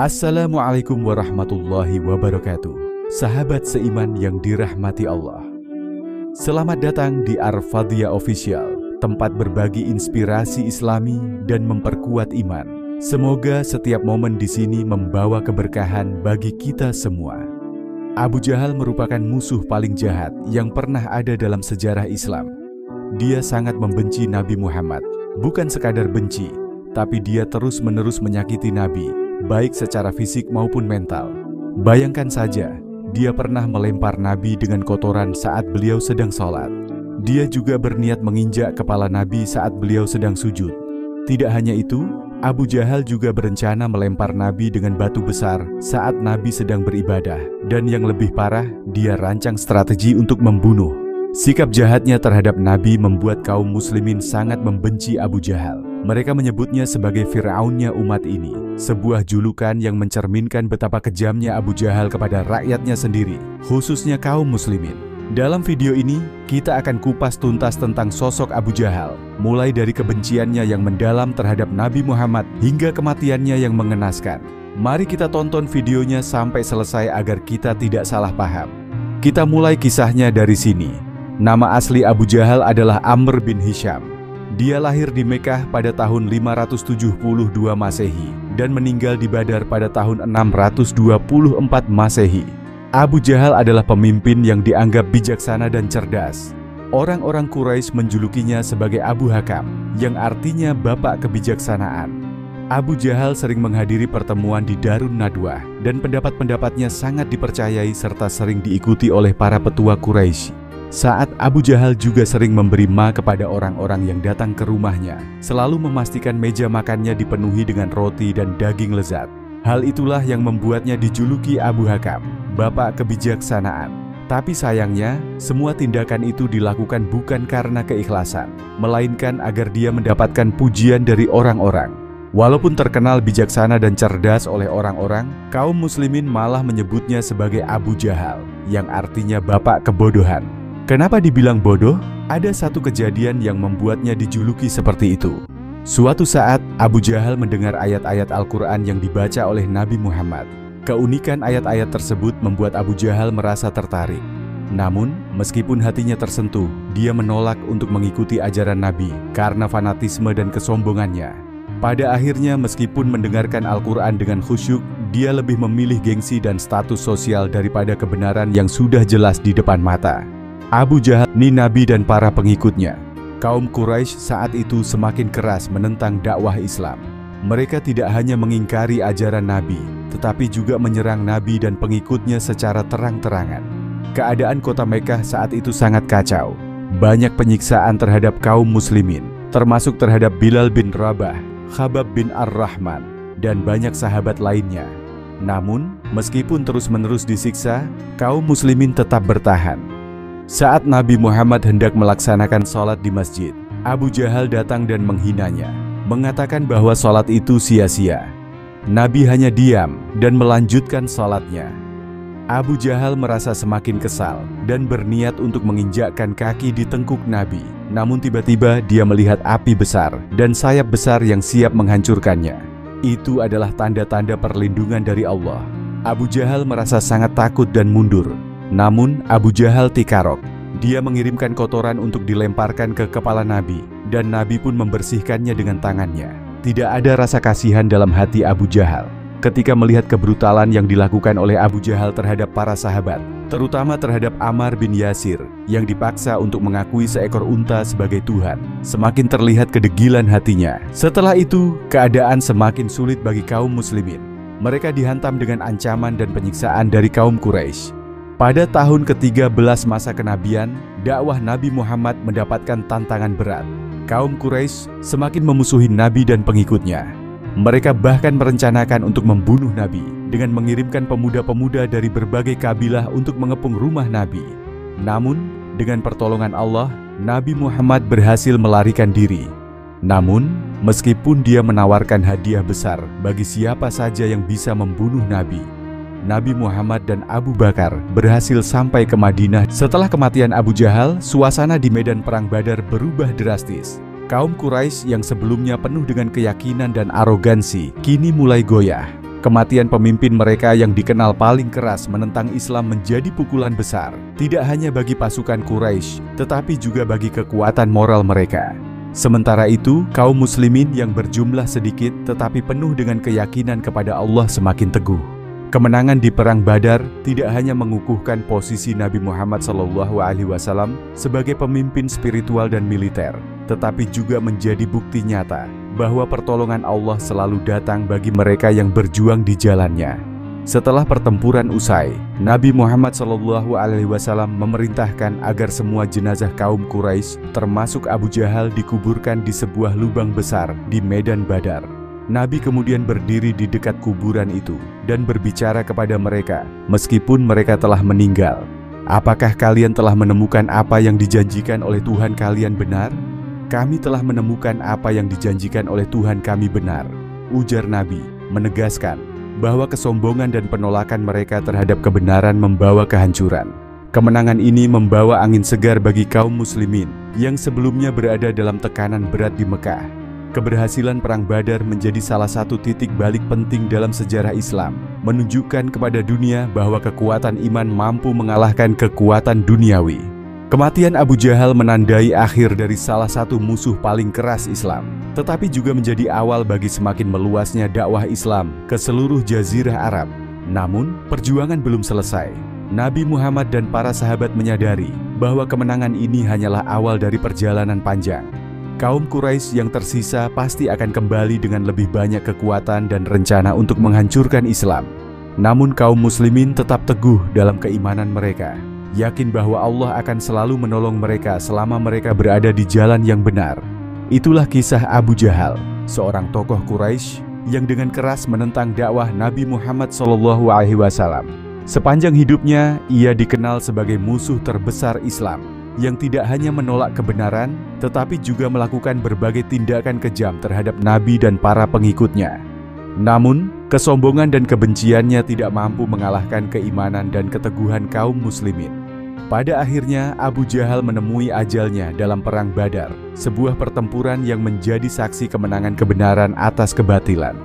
Assalamualaikum warahmatullahi wabarakatuh. Sahabat seiman yang dirahmati Allah, selamat datang di Ar-Fadhiyah Official, tempat berbagi inspirasi Islami dan memperkuat iman. Semoga setiap momen di sini membawa keberkahan bagi kita semua. Abu Jahal merupakan musuh paling jahat yang pernah ada dalam sejarah Islam. Dia sangat membenci Nabi Muhammad, bukan sekadar benci, tapi dia terus-menerus menyakiti Nabi, baik secara fisik maupun mental. Bayangkan saja, dia pernah melempar Nabi dengan kotoran saat beliau sedang sholat. Dia juga berniat menginjak kepala Nabi saat beliau sedang sujud. Tidak hanya itu, Abu Jahal juga berencana melempar Nabi dengan batu besar saat Nabi sedang beribadah. Dan yang lebih parah, dia rancang strategi untuk membunuh. Sikap jahatnya terhadap Nabi membuat kaum muslimin sangat membenci Abu Jahal. Mereka menyebutnya sebagai Fir'aunnya umat ini, sebuah julukan yang mencerminkan betapa kejamnya Abu Jahal kepada rakyatnya sendiri, khususnya kaum muslimin. Dalam video ini, kita akan kupas tuntas tentang sosok Abu Jahal, mulai dari kebenciannya yang mendalam terhadap Nabi Muhammad hingga kematiannya yang mengenaskan. Mari kita tonton videonya sampai selesai agar kita tidak salah paham. Kita mulai kisahnya dari sini. Nama asli Abu Jahal adalah Amr bin Hisham. Dia lahir di Mekah pada tahun 572 Masehi dan meninggal di Badar pada tahun 624 Masehi. Abu Jahal adalah pemimpin yang dianggap bijaksana dan cerdas. Orang-orang Quraisy menjulukinya sebagai Abu Hakam, yang artinya bapak kebijaksanaan. Abu Jahal sering menghadiri pertemuan di Darun Nadwah dan pendapat-pendapatnya sangat dipercayai serta sering diikuti oleh para petua Quraisy. Saat Abu Jahal juga sering memberi kepada orang-orang yang datang ke rumahnya, selalu memastikan meja makannya dipenuhi dengan roti dan daging lezat. Hal itulah yang membuatnya dijuluki Abu Hakam, bapak kebijaksanaan. Tapi sayangnya, semua tindakan itu dilakukan bukan karena keikhlasan, melainkan agar dia mendapatkan pujian dari orang-orang. Walaupun terkenal bijaksana dan cerdas oleh orang-orang, kaum muslimin malah menyebutnya sebagai Abu Jahal, yang artinya bapak kebodohan. Kenapa dibilang bodoh? Ada satu kejadian yang membuatnya dijuluki seperti itu. Suatu saat, Abu Jahal mendengar ayat-ayat Al-Quran yang dibaca oleh Nabi Muhammad. Keunikan ayat-ayat tersebut membuat Abu Jahal merasa tertarik. Namun, meskipun hatinya tersentuh, dia menolak untuk mengikuti ajaran Nabi karena fanatisme dan kesombongannya. Pada akhirnya, meskipun mendengarkan Al-Quran dengan khusyuk, dia lebih memilih gengsi dan status sosial daripada kebenaran yang sudah jelas di depan mata. Abu Jahal ni Nabi dan para pengikutnya. Kaum Quraisy saat itu semakin keras menentang dakwah Islam. Mereka tidak hanya mengingkari ajaran Nabi, tetapi juga menyerang Nabi dan pengikutnya secara terang-terangan. Keadaan kota Mekah saat itu sangat kacau. Banyak penyiksaan terhadap kaum muslimin, termasuk terhadap Bilal bin Rabah, Khabab bin Ar-Rahman, dan banyak sahabat lainnya. Namun, meskipun terus-menerus disiksa, kaum muslimin tetap bertahan. Saat Nabi Muhammad hendak melaksanakan sholat di masjid, Abu Jahal datang dan menghinanya, mengatakan bahwa sholat itu sia-sia. Nabi hanya diam dan melanjutkan sholatnya. Abu Jahal merasa semakin kesal dan berniat untuk menginjakkan kaki di tengkuk Nabi. Namun tiba-tiba dia melihat api besar dan sayap besar yang siap menghancurkannya. Itu adalah tanda-tanda perlindungan dari Allah. Abu Jahal merasa sangat takut dan mundur. Namun Abu Jahal tikarok. Dia mengirimkan kotoran untuk dilemparkan ke kepala Nabi, dan Nabi pun membersihkannya dengan tangannya. Tidak ada rasa kasihan dalam hati Abu Jahal ketika melihat kebrutalan yang dilakukan oleh Abu Jahal terhadap para sahabat, terutama terhadap Ammar bin Yasir yang dipaksa untuk mengakui seekor unta sebagai Tuhan. Semakin terlihat kedegilan hatinya. Setelah itu, keadaan semakin sulit bagi kaum muslimin. Mereka dihantam dengan ancaman dan penyiksaan dari kaum Quraisy. Pada tahun ke-13 masa kenabian, dakwah Nabi Muhammad mendapatkan tantangan berat. Kaum Quraisy semakin memusuhi Nabi dan pengikutnya. Mereka bahkan merencanakan untuk membunuh Nabi dengan mengirimkan pemuda-pemuda dari berbagai kabilah untuk mengepung rumah Nabi. Namun, dengan pertolongan Allah, Nabi Muhammad berhasil melarikan diri. Namun, meskipun dia menawarkan hadiah besar bagi siapa saja yang bisa membunuh Nabi, Nabi Muhammad dan Abu Bakar berhasil sampai ke Madinah. Setelah kematian Abu Jahal, suasana di medan perang Badar berubah drastis. Kaum Quraisy yang sebelumnya penuh dengan keyakinan dan arogansi, kini mulai goyah. Kematian pemimpin mereka yang dikenal paling keras menentang Islam menjadi pukulan besar, tidak hanya bagi pasukan Quraisy, tetapi juga bagi kekuatan moral mereka. Sementara itu, kaum muslimin yang berjumlah sedikit tetapi penuh dengan keyakinan kepada Allah semakin teguh. Kemenangan di Perang Badar tidak hanya mengukuhkan posisi Nabi Muhammad SAW sebagai pemimpin spiritual dan militer, tetapi juga menjadi bukti nyata bahwa pertolongan Allah selalu datang bagi mereka yang berjuang di jalannya. Setelah pertempuran usai, Nabi Muhammad SAW memerintahkan agar semua jenazah kaum Quraisy, termasuk Abu Jahal, dikuburkan di sebuah lubang besar di medan Badar. Nabi kemudian berdiri di dekat kuburan itu dan berbicara kepada mereka, meskipun mereka telah meninggal. Apakah kalian telah menemukan apa yang dijanjikan oleh Tuhan kalian benar? Kami telah menemukan apa yang dijanjikan oleh Tuhan kami benar, ujar Nabi, menegaskan bahwa kesombongan dan penolakan mereka terhadap kebenaran membawa kehancuran. Kemenangan ini membawa angin segar bagi kaum muslimin yang sebelumnya berada dalam tekanan berat di Mekah. Keberhasilan Perang Badar menjadi salah satu titik balik penting dalam sejarah Islam, menunjukkan kepada dunia bahwa kekuatan iman mampu mengalahkan kekuatan duniawi. Kematian Abu Jahal menandai akhir dari salah satu musuh paling keras Islam, tetapi juga menjadi awal bagi semakin meluasnya dakwah Islam ke seluruh jazirah Arab. Namun, perjuangan belum selesai. Nabi Muhammad dan para sahabat menyadari bahwa kemenangan ini hanyalah awal dari perjalanan panjang. Kaum Quraisy yang tersisa pasti akan kembali dengan lebih banyak kekuatan dan rencana untuk menghancurkan Islam. Namun kaum muslimin tetap teguh dalam keimanan mereka, yakin bahwa Allah akan selalu menolong mereka selama mereka berada di jalan yang benar. Itulah kisah Abu Jahal, seorang tokoh Quraisy yang dengan keras menentang dakwah Nabi Muhammad SAW. Sepanjang hidupnya, ia dikenal sebagai musuh terbesar Islam, yang tidak hanya menolak kebenaran, tetapi juga melakukan berbagai tindakan kejam terhadap Nabi dan para pengikutnya. Namun, kesombongan dan kebenciannya tidak mampu mengalahkan keimanan dan keteguhan kaum muslimin. Pada akhirnya, Abu Jahal menemui ajalnya dalam Perang Badar, sebuah pertempuran yang menjadi saksi kemenangan kebenaran atas kebatilan.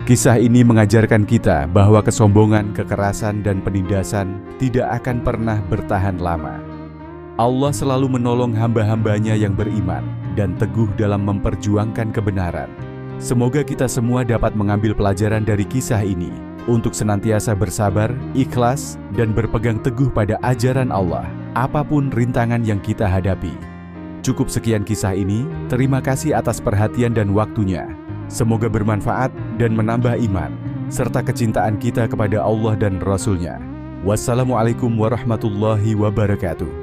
Kisah ini mengajarkan kita bahwa kesombongan, kekerasan, dan penindasan tidak akan pernah bertahan lama. Allah selalu menolong hamba-hambanya yang beriman dan teguh dalam memperjuangkan kebenaran. Semoga kita semua dapat mengambil pelajaran dari kisah ini untuk senantiasa bersabar, ikhlas, dan berpegang teguh pada ajaran Allah, apapun rintangan yang kita hadapi. Cukup sekian kisah ini, terima kasih atas perhatian dan waktunya. Semoga bermanfaat dan menambah iman, serta kecintaan kita kepada Allah dan Rasul-Nya. Wassalamualaikum warahmatullahi wabarakatuh.